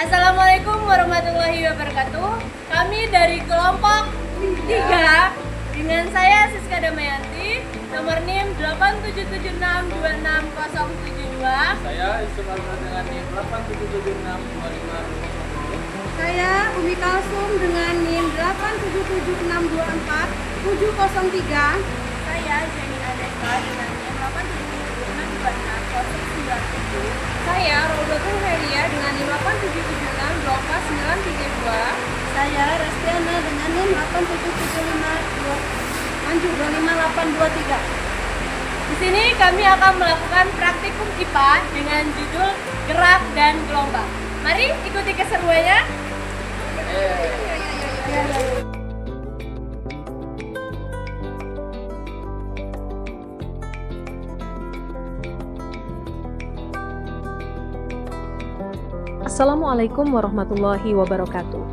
Assalamualaikum warahmatullahi wabarakatuh. Kami dari kelompok 3 dengan saya Siska Damayanti, nomor NIM 877626072. Saya Yusuf Alfred dengan NIM 8776250. Saya Umi Kalsum dengan NIM 877624703. Saya Jenny Adesa dengan NIM 877626097. Saya Rodatul Heria dengan NIM 877624932. Saya Restiana dengan NIM 877525823. Di sini kami akan melakukan praktikum IPA dengan judul gerak dan gelombang. Mari ikuti keseruannya. Assalamualaikum warahmatullahi wabarakatuh.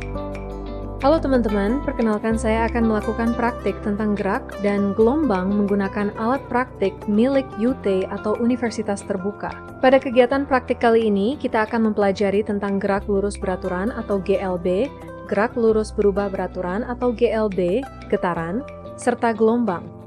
Halo teman-teman, perkenalkan saya akan melakukan praktik tentang gerak dan gelombang menggunakan alat praktik milik UT atau Universitas Terbuka. Pada kegiatan praktik kali ini, kita akan mempelajari tentang gerak lurus beraturan atau GLB, gerak lurus berubah beraturan atau GLB, getaran, serta gelombang.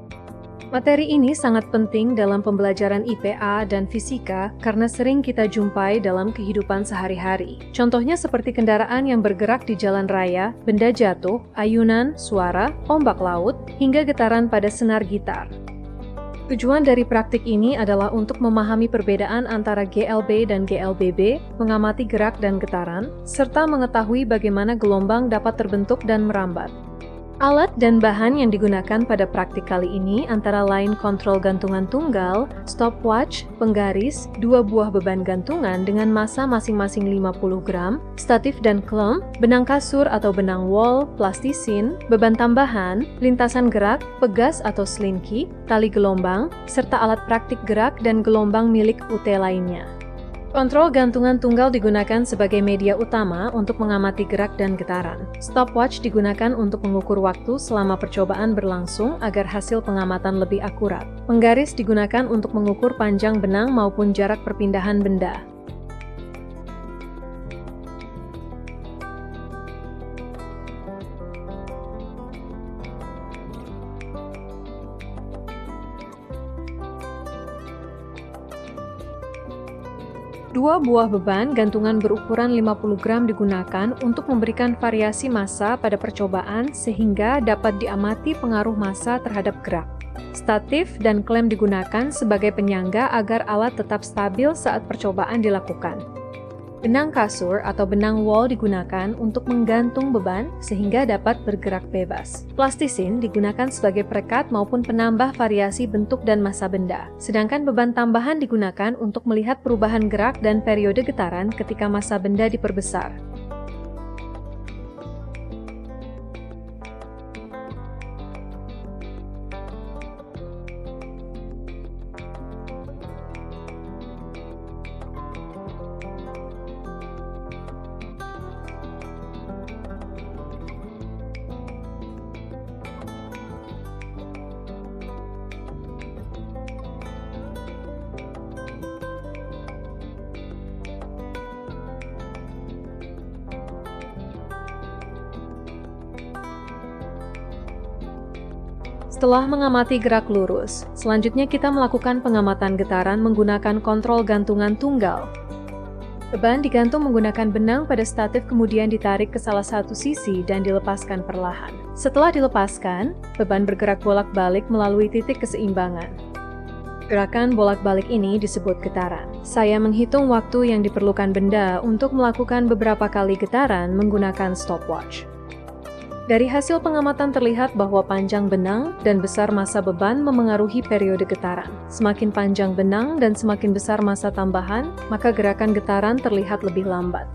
Materi ini sangat penting dalam pembelajaran IPA dan fisika karena sering kita jumpai dalam kehidupan sehari-hari. Contohnya seperti kendaraan yang bergerak di jalan raya, benda jatuh, ayunan, suara, ombak laut, hingga getaran pada senar gitar. Tujuan dari praktik ini adalah untuk memahami perbedaan antara GLB dan GLBB, mengamati gerak dan getaran, serta mengetahui bagaimana gelombang dapat terbentuk dan merambat. Alat dan bahan yang digunakan pada praktik kali ini antara lain kontrol gantungan tunggal, stopwatch, penggaris, 2 buah beban gantungan dengan massa masing-masing 50 gram, statif dan klem, benang kasur atau benang wol, plastisin, beban tambahan, lintasan gerak, pegas atau slinky, tali gelombang, serta alat praktik gerak dan gelombang milik UT lainnya. Kontrol gantungan tunggal digunakan sebagai media utama untuk mengamati gerak dan getaran. Stopwatch digunakan untuk mengukur waktu selama percobaan berlangsung agar hasil pengamatan lebih akurat. Penggaris digunakan untuk mengukur panjang benang maupun jarak perpindahan benda. Dua buah beban gantungan berukuran 50 gram digunakan untuk memberikan variasi massa pada percobaan sehingga dapat diamati pengaruh massa terhadap gerak. Statif dan klem digunakan sebagai penyangga agar alat tetap stabil saat percobaan dilakukan. Benang kasur atau benang wol digunakan untuk menggantung beban sehingga dapat bergerak bebas. Plastisin digunakan sebagai perekat maupun penambah variasi bentuk dan massa benda. Sedangkan beban tambahan digunakan untuk melihat perubahan gerak dan periode getaran ketika massa benda diperbesar. Setelah mengamati gerak lurus, selanjutnya kita melakukan pengamatan getaran menggunakan kontrol gantungan tunggal. Beban digantung menggunakan benang pada statif kemudian ditarik ke salah satu sisi dan dilepaskan perlahan. Setelah dilepaskan, beban bergerak bolak-balik melalui titik keseimbangan. Gerakan bolak-balik ini disebut getaran. Saya menghitung waktu yang diperlukan benda untuk melakukan beberapa kali getaran menggunakan stopwatch. Dari hasil pengamatan terlihat bahwa panjang benang dan besar massa beban memengaruhi periode getaran. Semakin panjang benang dan semakin besar massa tambahan, maka gerakan getaran terlihat lebih lambat.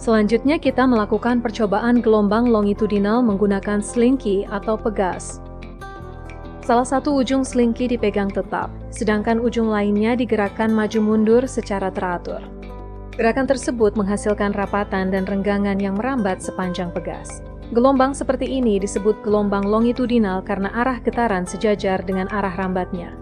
Selanjutnya kita melakukan percobaan gelombang longitudinal menggunakan slinky atau pegas. Salah satu ujung slinky dipegang tetap, sedangkan ujung lainnya digerakkan maju mundur secara teratur. Gerakan tersebut menghasilkan rapatan dan renggangan yang merambat sepanjang pegas. Gelombang seperti ini disebut gelombang longitudinal karena arah getaran sejajar dengan arah rambatnya.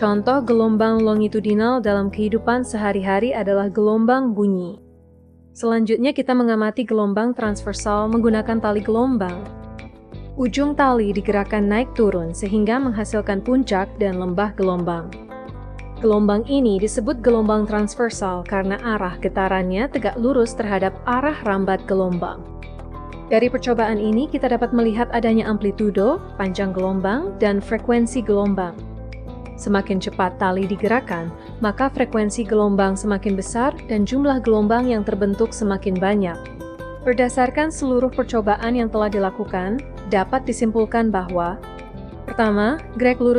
Contoh gelombang longitudinal dalam kehidupan sehari-hari adalah gelombang bunyi. Selanjutnya kita mengamati gelombang transversal menggunakan tali gelombang. Ujung tali digerakkan naik turun sehingga menghasilkan puncak dan lembah gelombang. Gelombang ini disebut gelombang transversal karena arah getarannya tegak lurus terhadap arah rambat gelombang. Dari percobaan ini kita dapat melihat adanya amplitudo, panjang gelombang, dan frekuensi gelombang. Semakin cepat tali digerakkan, maka frekuensi gelombang semakin besar dan jumlah gelombang yang terbentuk semakin banyak. Berdasarkan seluruh percobaan yang telah dilakukan, dapat disimpulkan bahwa pertama, grek lurus